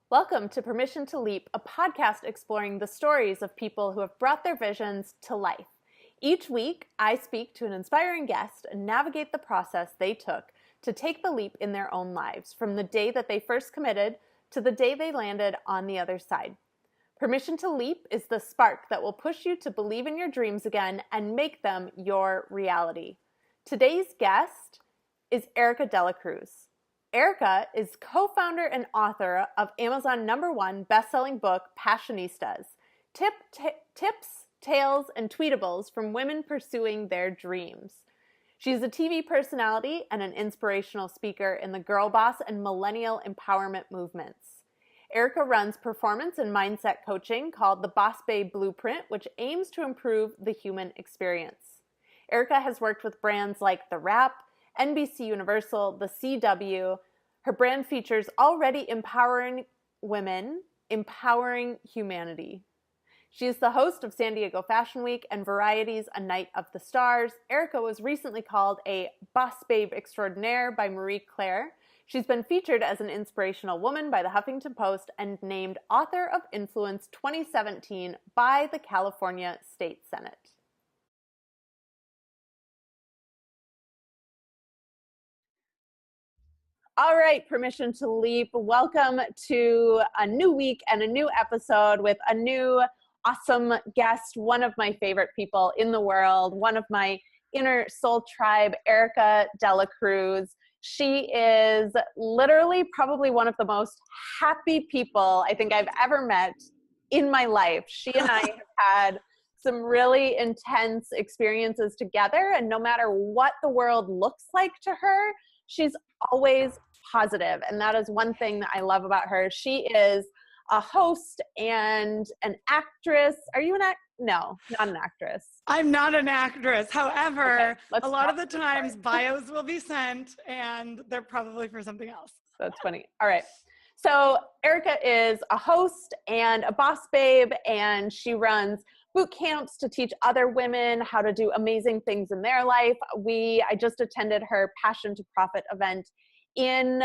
Welcome to Permission to Leap, a podcast exploring the stories of people who have brought their visions to life. Each week, I speak to an inspiring guest and navigate the process they took to take the leap in their own lives, from the day that they first committed to the day they landed on the other side. Permission to Leap is the spark that will push you to believe in your dreams again and make them your reality. Today's guest is Erika Cruz. Erika is co-founder and author of Amazon #1 best-selling book, Passionistas, Tips, Tales, and Tweetables from Women Pursuing Their Dreams. She's a TV personality and an inspirational speaker in the Girlboss and millennial empowerment movements. Erika runs performance and mindset coaching called the Boss Babe Blueprint, which aims to improve the human experience. Erika has worked with brands like The Wrap, NBC Universal, the CW. Her brand features already empowering women, empowering humanity. She is the host of San Diego Fashion Week and Variety's A Night of the Stars. Erika was recently called a Boss Babe Extraordinaire by Marie Claire. She's been featured as an inspirational woman by the Huffington Post and named Author of Influence 2017 by the California State Senate. All right, Permission to Leap. Welcome to a new week and a new episode with a new awesome guest, one of my favorite people in the world, one of my inner soul tribe, Erika Cruz. She is literally probably one of the most happy people I think I've ever met in my life. She and I have had some really intense experiences together, and no matter what the world looks like to her, she's always positive. And that is one thing that I love about her. She is a host and an actress. Are you No, not an actress. I'm not an actress. However, Okay, a lot of the times bios will be sent and they're probably for something else. That's funny. All right. So Erika is a host and a boss babe, and she runs boot camps to teach other women how to do amazing things in their life. I just attended her Passion to Profit event in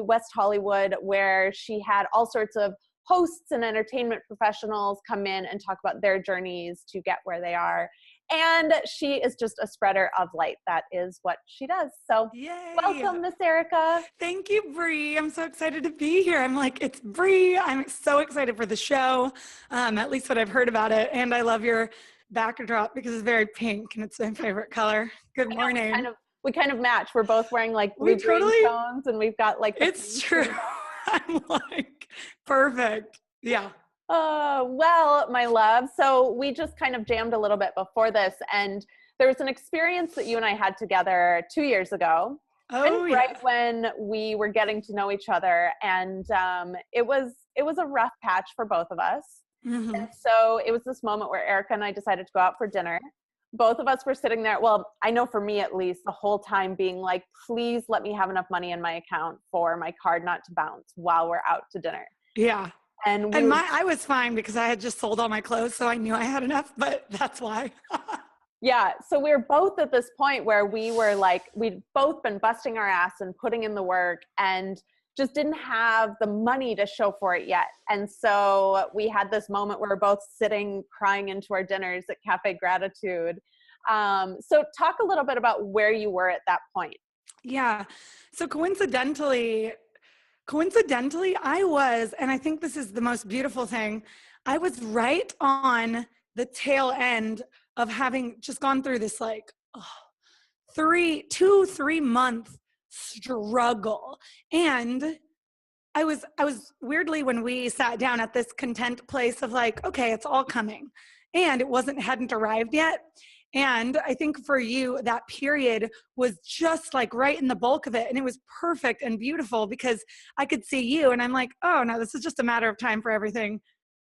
West Hollywood, where she had all sorts of hosts and entertainment professionals come in and talk about their journeys to get where they are. And she is just a spreader of light. That is what she does. So Yay. Welcome, Miss Erika. Thank you, Bree. I'm so excited to be here. I'm like, it's Bree. I'm so excited for the show, at least what I've heard about it. And I love your backdrop because it's very pink and it's my favorite color. Good morning. We kind of match. We're both wearing like blue green tones, and we've got like it's true. I'm like, perfect. Yeah. Well, my love. So we just kind of jammed a little bit before this, and there was an experience that you and I had together 2 years ago. Right when we were getting to know each other, and it was a rough patch for both of us. Mm-hmm. And so it was this moment where Erika and I decided to go out for dinner. Both of us were sitting there. Well, I know for me at least, the whole time being like, please let me have enough money in my account for my card not to bounce while we're out to dinner. Yeah. I was fine because I had just sold all my clothes, so I knew I had enough, but that's why. Yeah. So we were both at this point where we were like, we'd both been busting our ass and putting in the work and just didn't have the money to show for it yet. And so we had this moment where we're both sitting crying into our dinners at Cafe Gratitude. So talk a little bit about where you were at that point. Yeah. So coincidentally, I was, and I think this is the most beautiful thing, I was right on the tail end of having just gone through this like 3 month struggle. And I was weirdly, when we sat down at this content place of like, okay, it's all coming, and it hadn't arrived yet. And I think for you, that period was just like right in the bulk of it. And it was perfect and beautiful because I could see you, and I'm like, oh no, this is just a matter of time for everything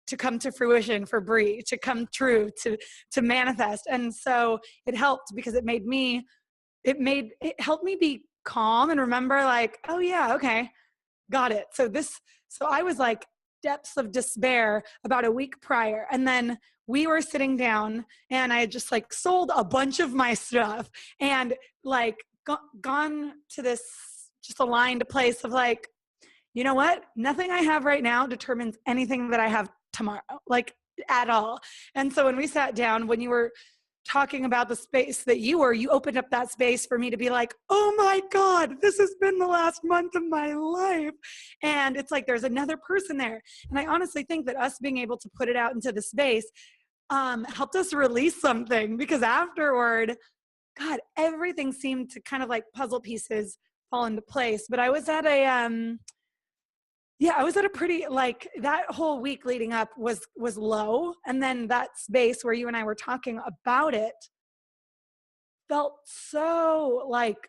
to come to fruition, for Bree to come true, to manifest. And so it helped because it helped me be calm and remember like, oh yeah, okay, got it. So I was like depths of despair about a week prior. And then we were sitting down and I had just like sold a bunch of my stuff and like gone to this just aligned place of like, you know what? Nothing I have right now determines anything that I have tomorrow, like at all. And so when we sat down, when you were talking about the space that you opened up that space for me to be like, oh my God, this has been the last month of my life. And it's like, there's another person there. And I honestly think that us being able to put it out into the space helped us release something, because afterward, God, everything seemed to kind of like puzzle pieces fall into place. But I was at a pretty, like, that whole week leading up was low. And then that space where you and I were talking about it felt so like,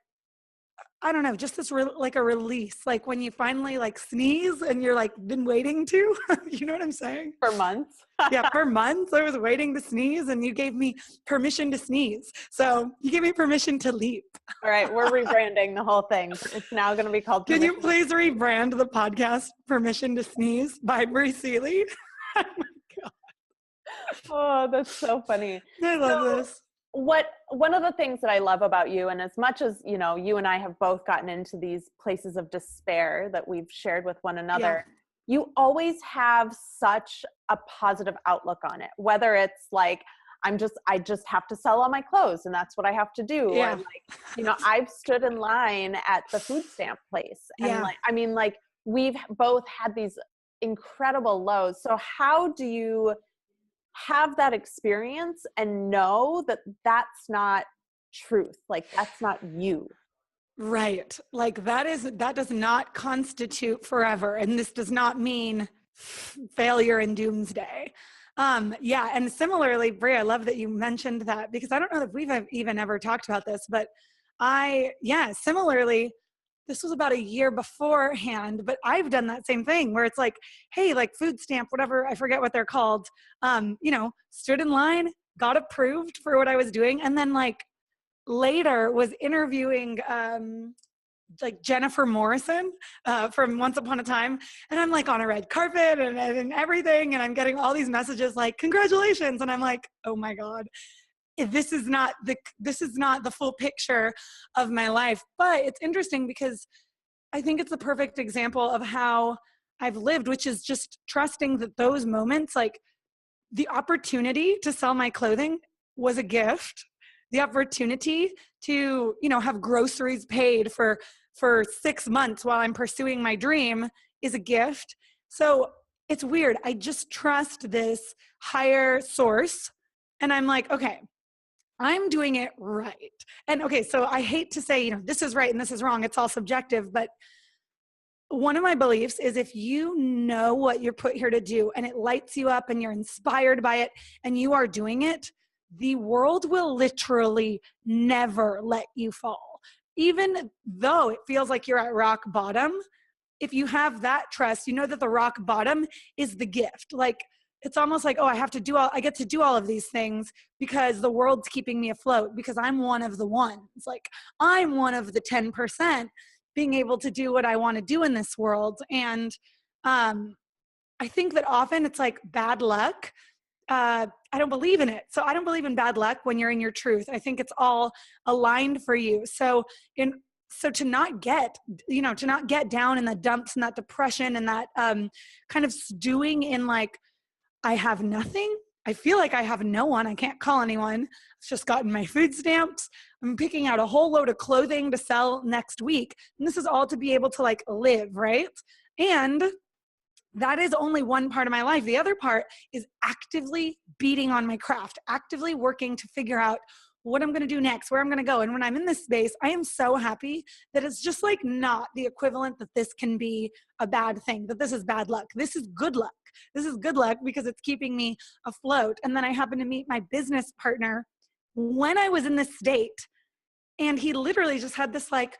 I don't know, just this like a release, like when you finally like sneeze and you're like been waiting to, you know what I'm saying? For months. Yeah, for months I was waiting to sneeze, and you gave me permission to sneeze. So you gave me permission to leap. All right, we're rebranding the whole thing. It's now going to be called Can you please rebrand the podcast Permission to Sneeze by Brie Seeley? Oh my God. Oh, that's so funny. I love this. One of the things that I love about you, and as much as, you know, you and I have both gotten into these places of despair that we've shared with one another, you always have such a positive outlook on it, whether it's like, I just have to sell all my clothes and that's what I have to do. Yeah. Or like, you know, I've stood in line at the food stamp place. And like, I mean, like, we've both had these incredible lows. So how do you have that experience and know that that's not truth? Like, that's not you. Right. Like that does not constitute forever. And this does not mean failure and doomsday. Yeah. And similarly, Brie, I love that you mentioned that, because I don't know if we've even ever talked about this, but similarly, this was about a year beforehand, but I've done that same thing where it's like, hey, like food stamp, whatever, I forget what they're called, you know, stood in line, got approved for what I was doing. And then like later was interviewing like Jennifer Morrison from Once Upon a Time. And I'm like on a red carpet and everything. And I'm getting all these messages like, congratulations. And I'm like, oh my God, this is not the full picture of my life. But it's interesting because I think it's the perfect example of how I've lived, which is just trusting that those moments, like the opportunity to sell my clothing was a gift. The opportunity to, you know, have groceries paid for 6 months while I'm pursuing my dream is a gift. So it's weird. I just trust this higher source. And I'm like, okay, I'm doing it right. And okay, so I hate to say, you know, this is right and this is wrong. It's all subjective. But one of my beliefs is if you know what you're put here to do and it lights you up and you're inspired by it and you are doing it, the world will literally never let you fall. Even though it feels like you're at rock bottom, if you have that trust, you know that the rock bottom is the gift. Like, it's almost like, oh, I get to do all of these things because the world's keeping me afloat, because I'm one of the ones. Like, I'm one of the 10% being able to do what I want to do in this world. And I think that often it's like bad luck. I don't believe in it. So I don't believe in bad luck when you're in your truth. I think it's all aligned for you. So to not get down in the dumps and that depression and that kind of stewing in like, I have nothing. I feel like I have no one. I can't call anyone. I've just gotten my food stamps. I'm picking out a whole load of clothing to sell next week. And this is all to be able to like live, right? And that is only one part of my life. The other part is actively beating on my craft, actively working to figure out what I'm going to do next, where I'm going to go. And when I'm in this space, I am so happy that it's just like not the equivalent that this can be a bad thing, that this is bad luck. This is good luck. This is good luck because it's keeping me afloat. And then I happened to meet my business partner when I was in this state. And he literally just had this like,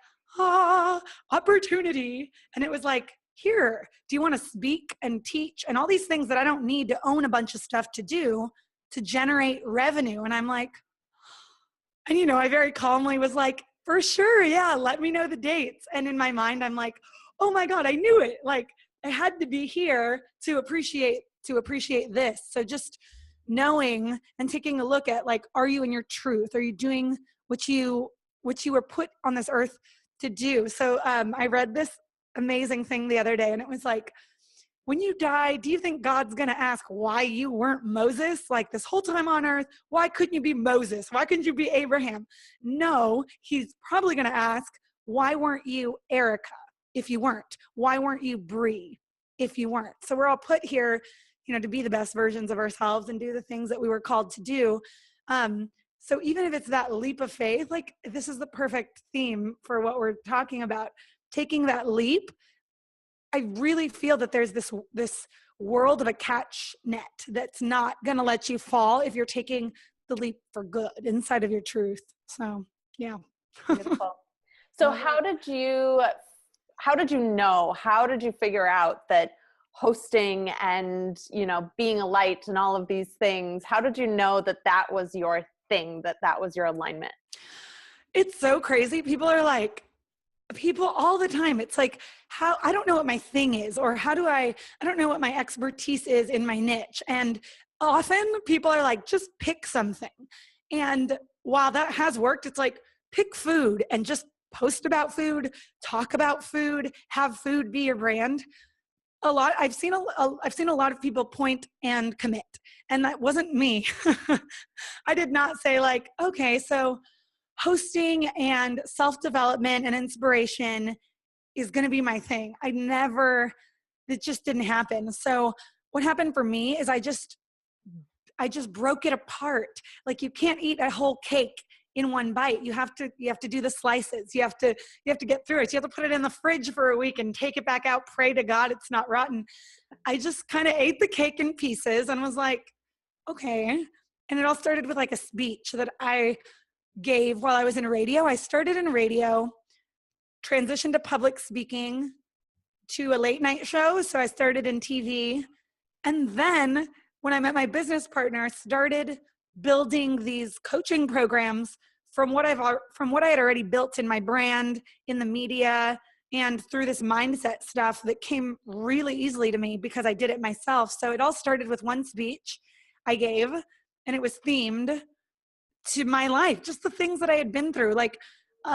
opportunity. And it was like, here, do you want to speak and teach and all these things that I don't need to own a bunch of stuff to do to generate revenue? And I'm like, and you know, I very calmly was like, for sure, yeah, let me know the dates. And in my mind, I'm like, oh my God, I knew it. Like, I had to be here to appreciate this. So just knowing and taking a look at like, are you in your truth? Are you doing what you were put on this earth to do? So I read this amazing thing the other day, and it was like, when you die, do you think God's going to ask why you weren't Moses? Like this whole time on earth, why couldn't you be Moses? Why couldn't you be Abraham? No, he's probably going to ask, why weren't you Erika if you weren't? Why weren't you Bree if you weren't? So we're all put here, to be the best versions of ourselves and do the things that we were called to do. So even if it's that leap of faith, like this is the perfect theme for what we're talking about, taking that leap. I really feel that there's this world of a catch net that's not going to let you fall if you're taking the leap for good inside of your truth. So, yeah. Beautiful. So how did you know, how did you figure out that hosting and, being a light and all of these things, how did you know that that was your thing, that was your alignment? It's so crazy. People all the time, it's like, how, I don't know what my thing is, or I don't know what my expertise is in my niche. And often people are like, just pick something. And while that has worked, it's like, pick food and just post about food, talk about food, have food be your brand. I've seen a lot of people point and commit, and that wasn't me. I did not say like, okay, so hosting and self-development and inspiration is going to be my thing. It just didn't happen. So what happened for me is I just broke it apart. Like you can't eat a whole cake in one bite. You have to do the slices. You have to get through it. You have to put it in the fridge for a week and take it back out, pray to God it's not rotten. I just kind of ate the cake in pieces and was like, okay. And it all started with like a speech that I gave while I was in radio. I started in radio, transitioned to public speaking, to a late night show. So I started in TV. And then when I met my business partner, started building these coaching programs from what I had already built in my brand, in the media, and through this mindset stuff that came really easily to me because I did it myself. So it all started with one speech I gave, and it was themed to my life, just the things that I had been through. Like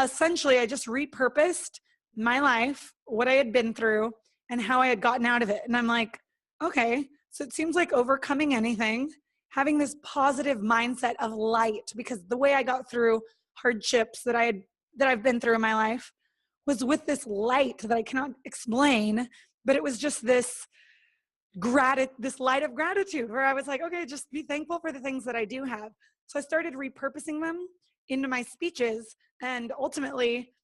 essentially I just repurposed my life, what I had been through and how I had gotten out of it. And I'm like, okay, so it seems like overcoming anything, having this positive mindset of light, because the way I got through hardships that I've been through in my life was with this light that I cannot explain, but it was just this light of gratitude where I was like, okay, just be thankful for the things that I do have. So I started repurposing them into my speeches, and ultimately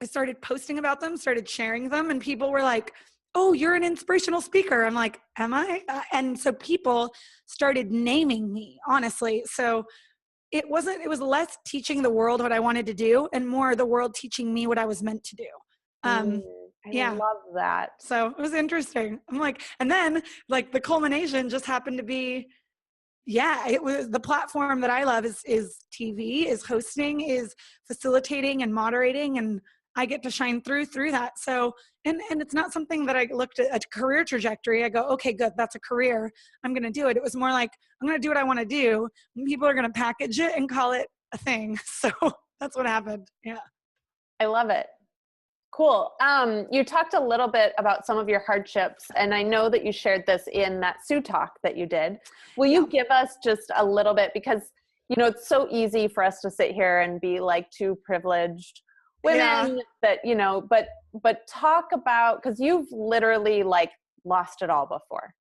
I started posting about them, started sharing them, and people were like, oh, you're an inspirational speaker. I'm like, am I? And so people started naming me, honestly. So it was less teaching the world what I wanted to do and more the world teaching me what I was meant to do. I love that. So it was interesting. I'm like, and then like the culmination just happened to be, it was the platform that I love is TV, is hosting, is facilitating and moderating, and I get to shine through that. So, and it's not something that I looked at a career trajectory. I go, okay, good, that's a career. I'm going to do it. It was more like, I'm going to do what I want to do. And people are going to package it and call it a thing. So that's what happened. Yeah. I love it. Cool. You talked a little bit about some of your hardships, and I know that you shared this in that Sue talk that you did. Will you give us just a little bit, because, it's so easy for us to sit here and be like two privileged women that, but talk about, because you've literally like lost it all before,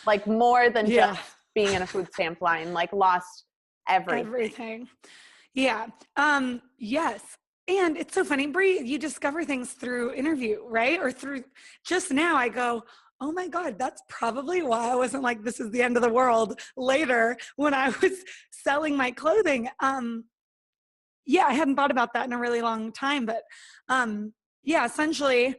like more than just being in a food stamp line, like lost everything. Yeah. Yes. And it's so funny, Bree, you discover things through interview, right? Or through just now I go, oh my God, that's probably why I wasn't like, this is the end of the world later when I was selling my clothing. I hadn't thought about that in a really long time, but essentially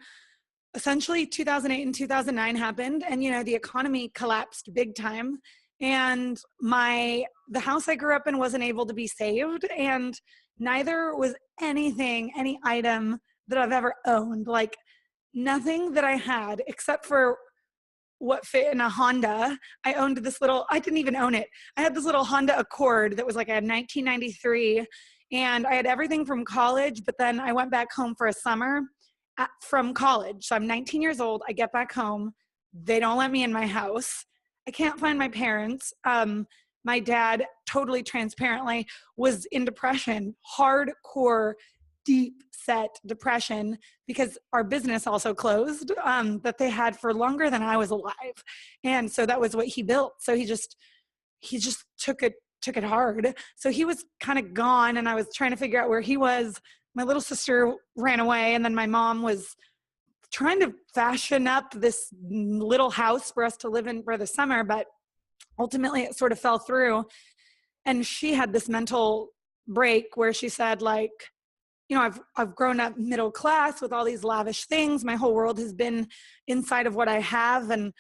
2008 and 2009 happened, and the economy collapsed big time, and the house I grew up in wasn't able to be saved, and neither was any item that I've ever owned. Like nothing that I had except for what fit in a Honda. I didn't even own it. I had this little Honda Accord that was like a 1993, and I had everything from college, but then I went back home for a summer from college. So I'm 19 years old. I get back home. They don't let me in my house. I can't find my parents. My dad, totally transparently, was in depression, hardcore, deep set depression, because our business also closed, that they had for longer than I was alive. And so that was what he built. So he just took it hard. So he was kind of gone, and I was trying to figure out where he was. My little sister ran away, and then my mom was trying to fashion up this little house for us to live in for the summer, but ultimately it sort of fell through. And she had this mental break where she said, like, you know, I've grown up middle class with all these lavish things. My whole world has been inside of what I have and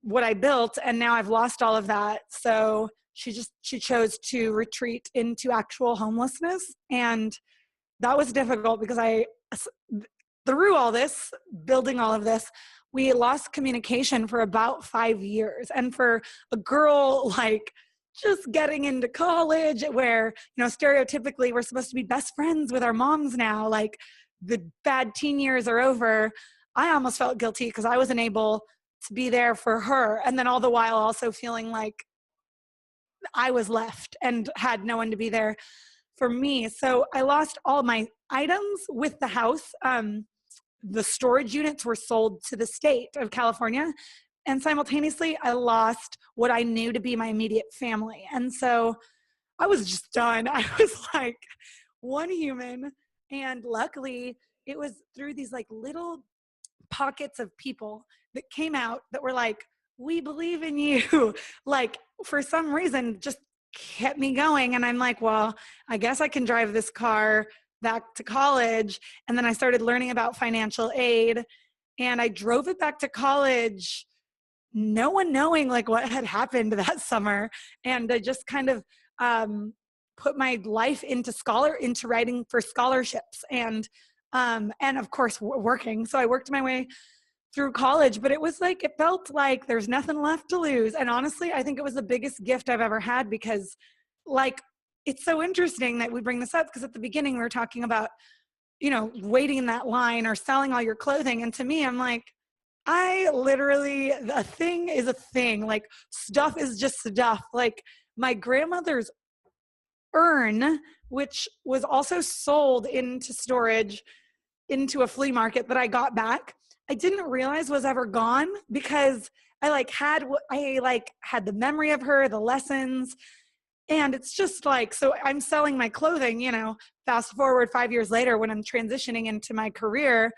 what I built, and now I've lost all of that. So she chose to retreat into actual homelessness. And that was difficult because through all this, building all of this, we lost communication for about 5 years. And for a girl like just getting into college where, you know, stereotypically we're supposed to be best friends with our moms now, like the bad teen years are over, I almost felt guilty because I wasn't able to be there for her. And then all the while also feeling like I was left and had no one to be there for me. So I lost all my items with the house. The storage units were sold to the state of California. And simultaneously, I lost what I knew to be my immediate family. And so I was just done. I was like one human. And luckily, it was through these like little pockets of people that came out that were like, we believe in you. Like, for some reason, just kept me going. And I'm like, well, I guess I can drive this car back to college. And then I started learning about financial aid, and I drove it back to college, no one knowing like what had happened that summer. And I just kind of put my life into writing for scholarships and of course working. So I worked my way through college, but it felt like there's nothing left to lose. And honestly, I think it was the biggest gift I've ever had, because like, it's so interesting that we bring this up, because at the beginning we were talking about, you know, waiting in that line or selling all your clothing. And to me, I'm like, a thing is a thing. Like, stuff is just stuff. Like, my grandmother's urn, which was also sold into storage into a flea market that I got back, I didn't realize was ever gone, because I had the memory of her, the lessons. And it's just like, so I'm selling my clothing, you know, fast forward 5 years later when I'm transitioning into my career.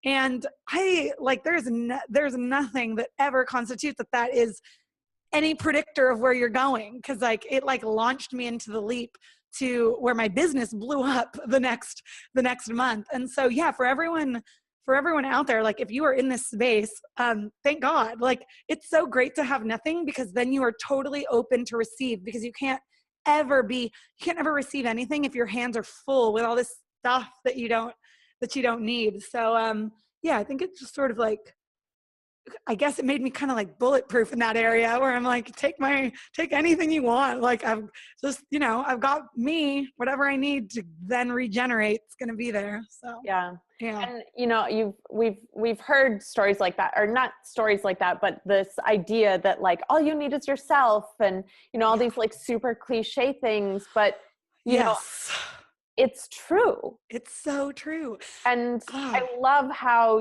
And there's nothing that ever constitutes that is any predictor of where you're going. Cause like, it like launched me into the leap to where my business blew up the next month. And so, yeah, for everyone out there, like, if you are in this space, thank God. Like, it's so great to have nothing, because then you are totally open to receive, because you can't ever receive anything if your hands are full with all this stuff that you don't need. So, yeah, I think it's just sort of like, I guess it made me kind of like bulletproof in that area, where I'm like, take anything you want. Like, I've just, you know, I've got me, whatever I need to then regenerate, it's going to be there. So, Yeah. yeah. And, you know, we've heard stories like that, or not stories like that, but this idea that like, all you need is yourself, and, you know, all these like super cliche things, but you know, it's true. It's so true. And I love how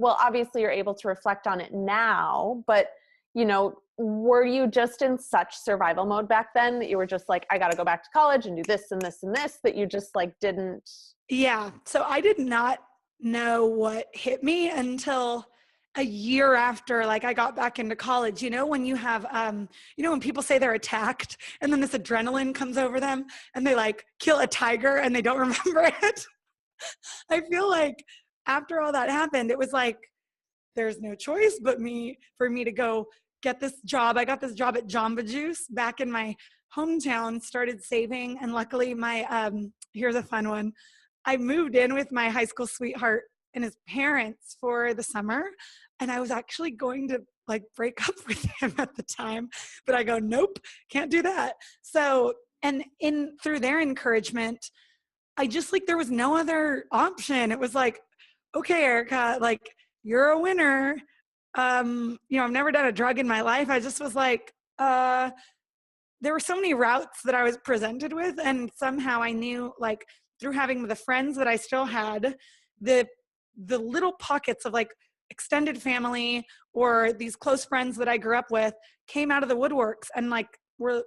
obviously you're able to reflect on it now, but, you know, were you just in such survival mode back then that you were just like, I got to go back to college and do this and this and this, that you just like didn't? Yeah. So I did not know what hit me until a year after, like, I got back into college. You know, when you have, you know, when people say they're attacked and then this adrenaline comes over them and they like kill a tiger and they don't remember it. I feel like after all that happened, it was like, there's no choice but for me to go get this job. I got this job at Jamba Juice back in my hometown, started saving. And luckily here's a fun one. I moved in with my high school sweetheart and his parents for the summer. And I was actually going to like break up with him at the time, but I go, nope, can't do that. So, and through their encouragement, I just like, there was no other option. It was like, okay, Erika, like, you're a winner. I've never done a drug in my life. I just was like, there were so many routes that I was presented with, and somehow I knew, like, through having the friends that I still had, the the little pockets of like extended family or these close friends that I grew up with came out of the woodworks and like were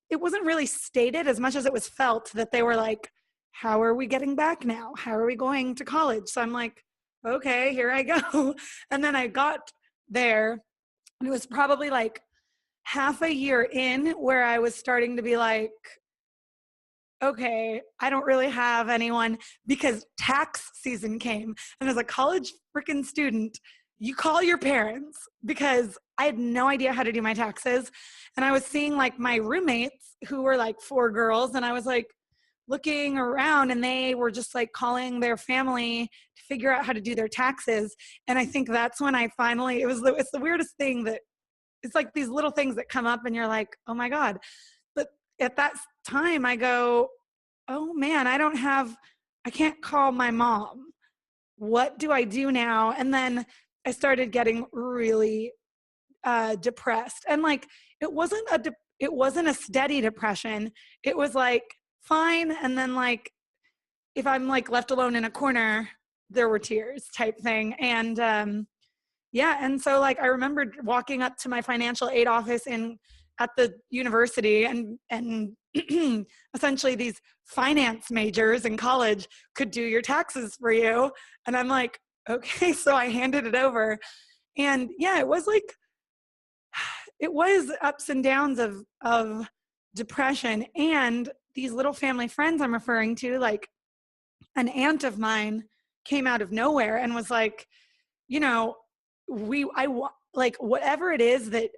it wasn't really stated as much as it was felt that they were like, how are we getting back now? How are we going to college? So I'm like, okay, here I go. And then I got there, and it was probably like half a year in where I was starting to be like, okay, I don't really have anyone, because tax season came. And as a college freaking student, you call your parents, because I had no idea how to do my taxes. And I was seeing like my roommates who were like 4 girls, and I was like looking around, and they were just like calling their family to figure out how to do their taxes. And I think that's when I finally, it's the weirdest thing, that it's like these little things that come up and you're like, oh my God. But at that time I go, oh man, I can't call my mom. What do I do now? And then I started getting really depressed. And like, it wasn't a steady depression. It was like fine. And then like, if I'm like left alone in a corner, there were tears type thing. And yeah. And so like, I remembered walking up to my financial aid office at the university, and essentially these finance majors in college could do your taxes for you. And I'm like, okay. So I handed it over, and yeah, it was ups and downs of depression. And these little family friends I'm referring to, like an aunt of mine came out of nowhere and was like, you know, like whatever it is that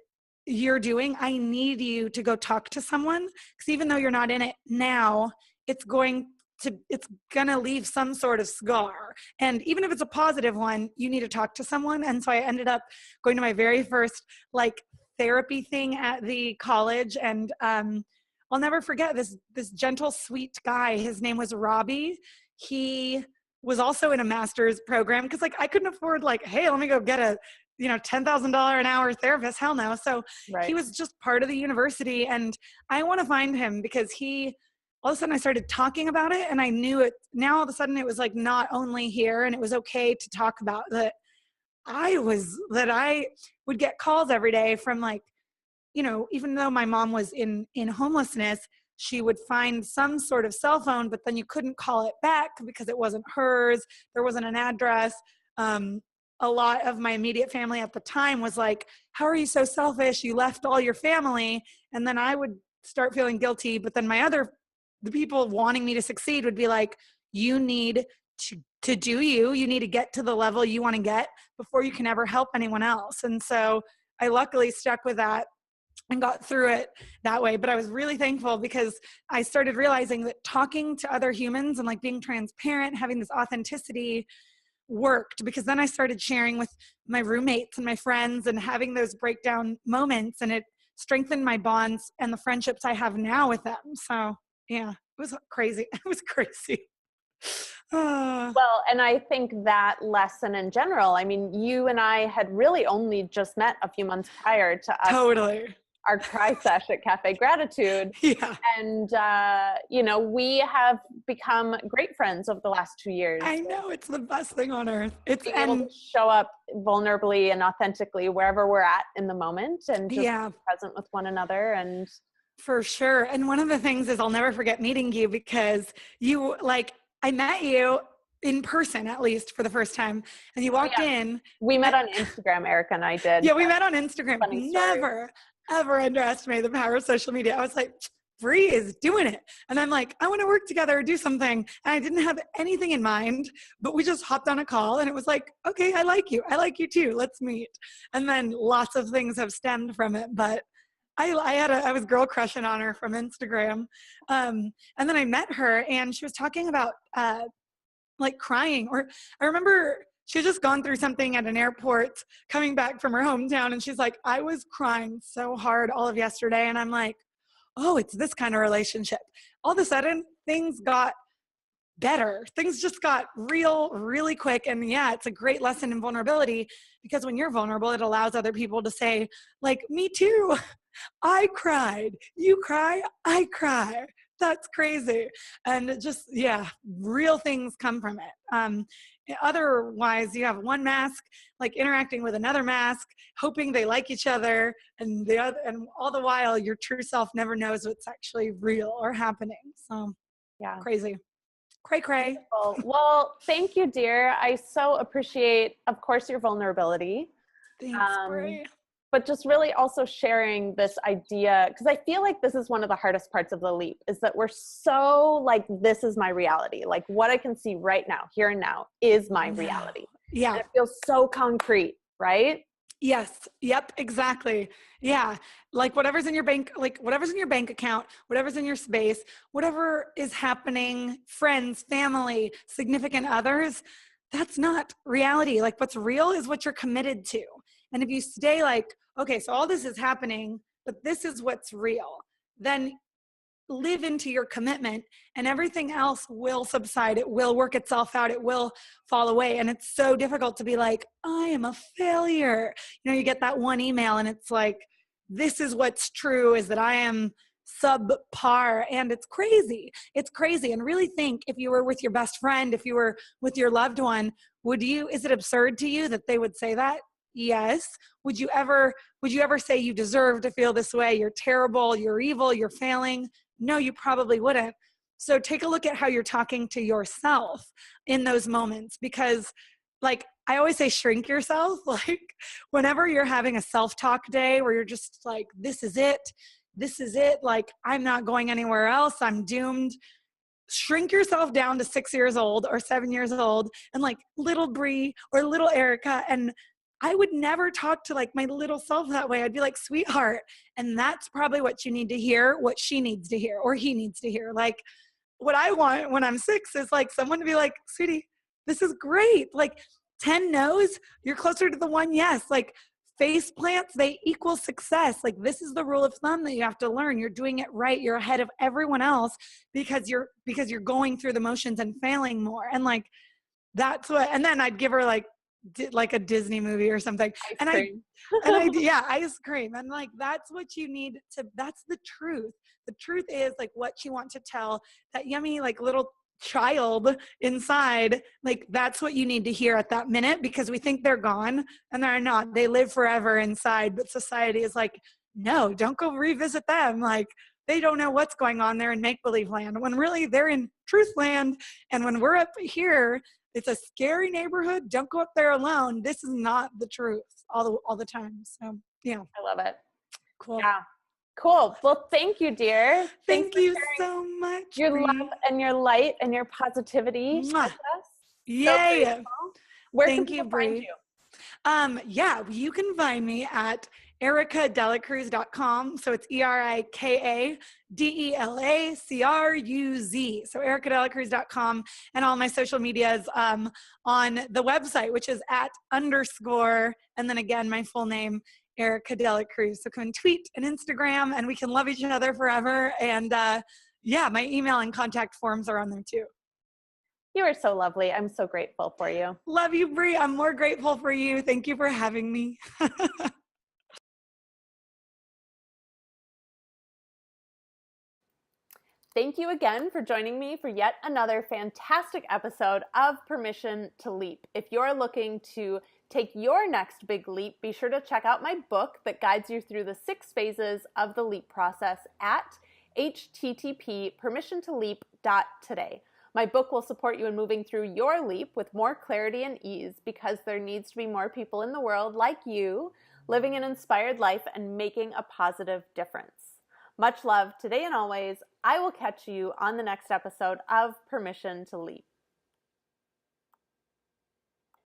you're doing, I need you to go talk to someone, because even though you're not in it now, it's going to leave some sort of scar. And even if it's a positive one, you need to talk to someone. And so I ended up going to my very first like therapy thing at the college. And I'll never forget this gentle, sweet guy. His name was Robbie. He was also in a master's program, because like I couldn't afford like, hey, let me go get a $10,000 an hour therapist. Hell no. So Right. he was just part of the university, and I want to find him because all of a sudden I started talking about it, and I knew it. Now all of a sudden it was like not only here, and it was okay to talk about that. I would get calls every day from like, even though my mom was in homelessness, she would find some sort of cell phone, but then you couldn't call it back because it wasn't hers. There wasn't an address. A lot of my immediate family at the time was like, how are you so selfish? You left all your family. And then I would start feeling guilty. But then the people wanting me to succeed would be like, you need to do you need to get to the level you want to get before you can ever help anyone else. And so I luckily stuck with that and got through it that way. But I was really thankful, because I started realizing that talking to other humans and like being transparent, having this authenticity worked, because then I started sharing with my roommates and my friends and having those breakdown moments, and it strengthened my bonds and the friendships I have now with them. So yeah, it was crazy. It was crazy. Well, and I think that lesson in general, I mean, you and I had really only just met a few months prior to us. Totally. Our cry sesh at Cafe Gratitude. Yeah. And, we have become great friends over the last 2 years. I know, it's the best thing on earth. It's being able to show up vulnerably and authentically wherever we're at in the moment, and just be present with one another. And for sure. And one of the things is I'll never forget meeting you, because I met you in person, at least for the first time, and you walked in. We met on Instagram, Erika and I did. Yeah, we met on Instagram. Never, ever underestimate the power of social media. I was like, Bree is doing it. And I'm like, I want to work together, do something. And I didn't have anything in mind, but we just hopped on a call, and it was like, okay, I like you. I like you too. Let's meet. And then lots of things have stemmed from it. But I was girl crushing on her from Instagram. And then I met her, and she was talking about like crying. Or I remember she had just gone through something at an airport coming back from her hometown. And she's like, I was crying so hard all of yesterday. And I'm like, oh, it's this kind of relationship. All of a sudden, things got better. Things just got real really quick. And yeah, it's a great lesson in vulnerability, because when you're vulnerable, it allows other people to say, like, me too. I cried. You cry, I cry. That's crazy. And it just, yeah, real things come from it. Otherwise, you have one mask, like interacting with another mask, hoping they like each other, and the other, and all the while, your true self never knows what's actually real or happening. So, Yeah. crazy. Cray cray. Well, thank you, dear. I so appreciate, of course, your vulnerability. Thanks, Bray. But just really also sharing this idea, because I feel like this is one of the hardest parts of the leap, is that we're so like, this is my reality. Like what I can see right now, here and now, is my reality. Yeah. And it feels so concrete, right? Yes. Yep. Exactly. Yeah. Like whatever's in your bank, like whatever's in your bank account, whatever's in your space, whatever is happening, friends, family, significant others, that's not reality. Like what's real is what you're committed to. And if you stay like, okay, so all this is happening, but this is what's real, then live into your commitment, and everything else will subside. It will work itself out. It will fall away. And it's so difficult to be like, I am a failure. You know, you get that one email and it's like, this is what's true, is that I am subpar. And it's crazy. It's crazy. And really think, if you were with your best friend, if you were with your loved one, is it absurd to you that they would say that? Yes. Would you ever say you deserve to feel this way? You're terrible, you're evil, you're failing? No, you probably wouldn't. So take a look at how you're talking to yourself in those moments, because like I always say, shrink yourself. Like whenever you're having a self-talk day where you're just like, this is it, like I'm not going anywhere else, I'm doomed. Shrink yourself down to 6 years old or 7 years old, and like little Bree or little Erika. And I would never talk to like my little self that way. I'd be like, sweetheart. And that's probably what you need to hear, what she needs to hear, or he needs to hear. Like what I want when I'm 6 is like someone to be like, sweetie, this is great. Like 10 no's, you're closer to the one yes. Like face plants, they equal success. Like this is the rule of thumb that you have to learn. You're doing it right. You're ahead of everyone else because you're going through the motions and failing more. And like, that's what, and then I'd give her like a Disney movie or something. Ice cream. And like, that's what you need to, that's the truth. The truth is like what you want to tell that yummy, like little child inside. Like, that's what you need to hear at that minute, because we think they're gone and they're not. They live forever inside, but society is like, no, don't go revisit them. Like, they don't know what's going on there in make-believe land, when really they're in truth land. And when we're up here, it's a scary neighborhood. Don't go up there alone. This is not the truth all the time. So, yeah. I love it. Cool. Yeah. Cool. Well, thank you, dear. Thank you so much. Your love and your light and your positivity with us. Yay. So where Thank can you, people find you? Yeah, you can find me at erikadelacruz.com. So it's ErikaDelacruz. So erikadelacruz.com, and all my social medias on the website, which is @_ and then again my full name, Erika Delacruz. So come and tweet and Instagram, and we can love each other forever. And yeah, my email and contact forms are on there too. You are so lovely. I'm so grateful for you. Love you, Brie. I'm more grateful for you. Thank you for having me. Thank you again for joining me for yet another fantastic episode of Permission to Leap. If you're looking to take your next big leap, be sure to check out my book that guides you through the 6 phases of the leap process at http://permissiontoleap.today. My book will support you in moving through your leap with more clarity and ease, because there needs to be more people in the world like you living an inspired life and making a positive difference. Much love today and always. I will catch you on the next episode of Permission to Leap.